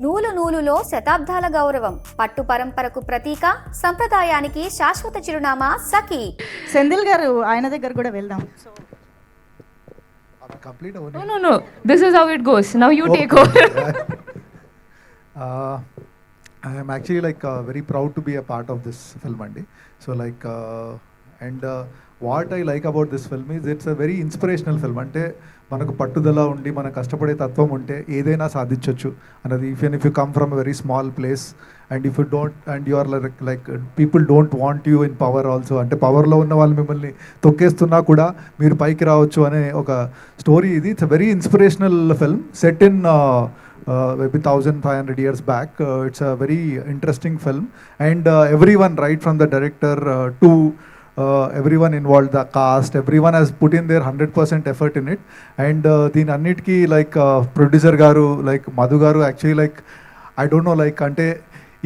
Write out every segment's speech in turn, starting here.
నూలు నూలులో శతాబ్దాల గౌరవం, పట్టు పరంపరకు ప్రతీక, సంప్రదాయానికి శాశ్వత చిరునామా సఖీ. సెంధిల్ గారు ఆయన దగ్గర కూడా వెళ్దాం. No. This is how it goes. Now you take over. I am actually very proud to be a part of this film, Andy. So what I like about this film is it's a very inspirational film. అంటే మనకు పట్టుదల ఉండి మన కష్టపడే తత్వం ఉంటే ఏదైనా సాధించవచ్చు అన్నది. Even if you come from a very small place and if you don't and you are like people don't want you in power also, అంటే పవర్లో ఉన్న వాళ్ళు మిమ్మల్ని తొక్కేస్తున్నా కూడా మీరు పైకి రావచ్చు అనే ఒక స్టోరీ ఇది. It's a very inspirational film set in maybe 1500 years back. It's a very interesting film and everyone right from the director to everyone involved, the cast, everyone has put in their 100% effort in it. And దీని అన్నిటికీ producer గారు మధు గారు actually I don't know అంటే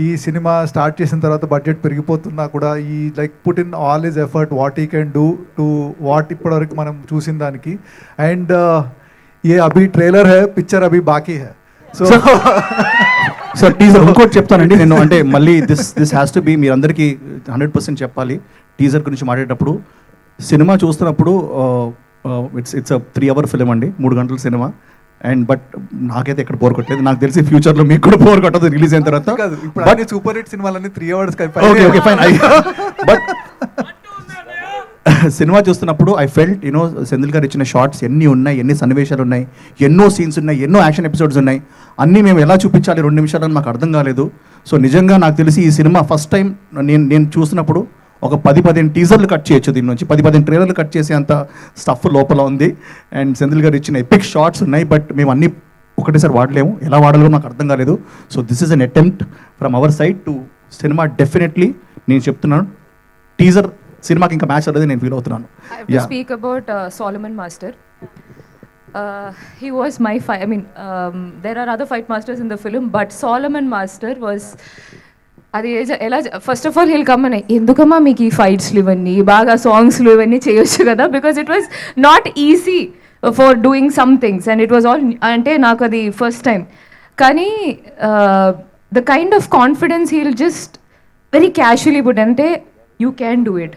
ఈ cinema start చేసిన తర్వాత budget పెరిగిపోతున్నా కూడా he put in all his effort what he can do to what ఇప్పటివరకు మనం చూసిన దానికి. అండ్ ఏ అభి ట్రైలర్ హై, పిక్చర్ అభి బాకీ హై. సార్ టీజర్ ఇంకోటి చెప్తానండి నేను, అంటే మళ్ళీ దిస్ హ్యాస్ టు బి మీరందరికీ 100% చెప్పాలి. టీజర్ గురించి మాట్లాడేటప్పుడు సినిమా చూస్తున్నప్పుడు ఇట్స్ అ 3 hour ఫిలిం అండి, 3 గంటల సినిమా. అండ్ బట్ నాకైతే ఎక్కడ బోర్ కొట్టలేదు. నాకు తెలిసి ఫ్యూచర్లో మీకు కూడా బోర్ కొట్టదు రిలీజ్ అయిన తర్వాత. బట్ సూపర్ హిట్ సినిమాలన్నీ 3 hours. Okay fine. But cinema చూస్తున్నప్పుడు ఐ ఫెల్ట్ సెంధిల్ గారు ఇచ్చిన షార్ట్స్ ఎన్ని ఉన్నాయి, ఎన్ని సన్నివేశాలు ఉన్నాయి, ఎన్నో సీన్స్ ఉన్నాయి, ఎన్నో యాక్షన్ ఎపిసోడ్స్ ఉన్నాయి. అన్నీ మేము ఎలా చూపించాలి 2 నిమిషాలని మాకు అర్థం కాలేదు. సో నిజంగా నాకు తెలిసి ఈ సినిమా ఫస్ట్ టైం నేను చూసినప్పుడు ఒక 10-15 టీజర్లు కట్ చేయొచ్చు, దీని నుంచి 10-15 ట్రైలర్లు కట్ చేసే అంత స్టఫ్ లోపల ఉంది. అండ్ సెంధిల్ గారు ఇచ్చిన ఎపిక్ షార్ట్స్ ఉన్నాయి, బట్ మేము అన్నీ ఒకటేసారి వాడలేము, ఎలా వాడాలో నాకు అర్థం కాలేదు. So this is an attempt from our side to cinema. Definitely నేను చెప్తున్నాను, టీజర్ సినిమాకి ఇంకా మ్యాచ్ అనేది నేను ఫీల్ అవుతున్నాను. I have to speak about Solomon Master. He was my fight. I mean, there are other fight masters in the film, but Solomon Master was. అది ఎలా first of all he'll come అని, ఎందుకమ్మా మీకు ఈ ఫైట్స్లు ఇవన్నీ, బాగా సాంగ్స్లు ఇవన్నీ చేయొచ్చు కదా, because it was not easy for doing some things and it was all, అంటే నాకు అది ఫస్ట్ టైం. కానీ the kind of confidence he'll just very casually put, అంటే you can do it,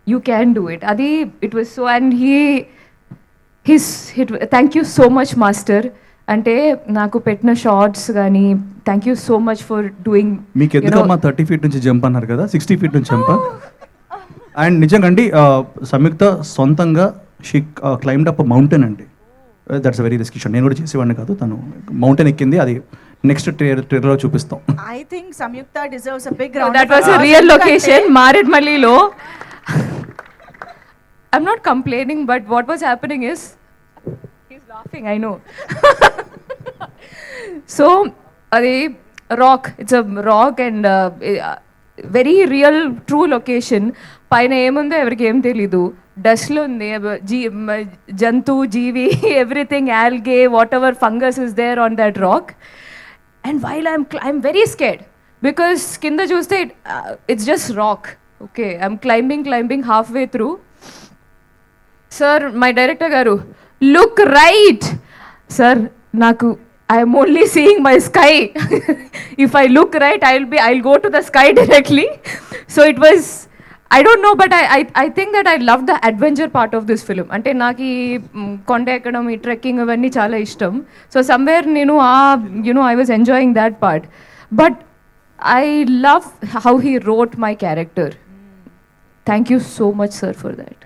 you can do it. అది it was so. And thank you so much master, అంటే నాకు పెట్టిన shorts కానీ thank you so much for doing. మీకు ఎందుకమ్మా 30 feet నుంచి jump అన్నారు కదా, 60 feet నుంచి జంప్. అండ్ నిజంగా అండి సంయుక్త సొంతంగా షీ క్లైమ్డ్ అప్ మౌంటైన్ అండి. That's a very risky shot. నేను కూడా చేసేవాడిని కాదు, తను మౌంటైన్ ఎక్కింది. అది నెక్స్ట్ ట్రైలర్లో చూపిస్తాం. I think Samyuktha deserves a big round. That was a real location, మారేడ్మల్లిలో. I'm not complaining, but what was happening is he's laughing, I know. So adi rock, it's a rock and very real true location. పైన ఏముందో ఎవరికి ఏం తెలీదు, డస్ట్లో ఉంది, జంతు జీవి everything, algae, whatever fungus is there on that rock. And while I'm very scared because కింద చూస్తే it's just rock. Okay, I'm climbing halfway through. Sir, my director garu, look right. Sir, naku I am only seeing my sky. If I look right, I'll go to the sky directly. So it was, I don't know, but I think that I loved the adventure part of this film. Ante naki konda ekkadam, ee trekking avanni chaala ishtam. So somewhere nenu I was enjoying that part. But I love how he wrote my character. Thank you so much, sir, for that.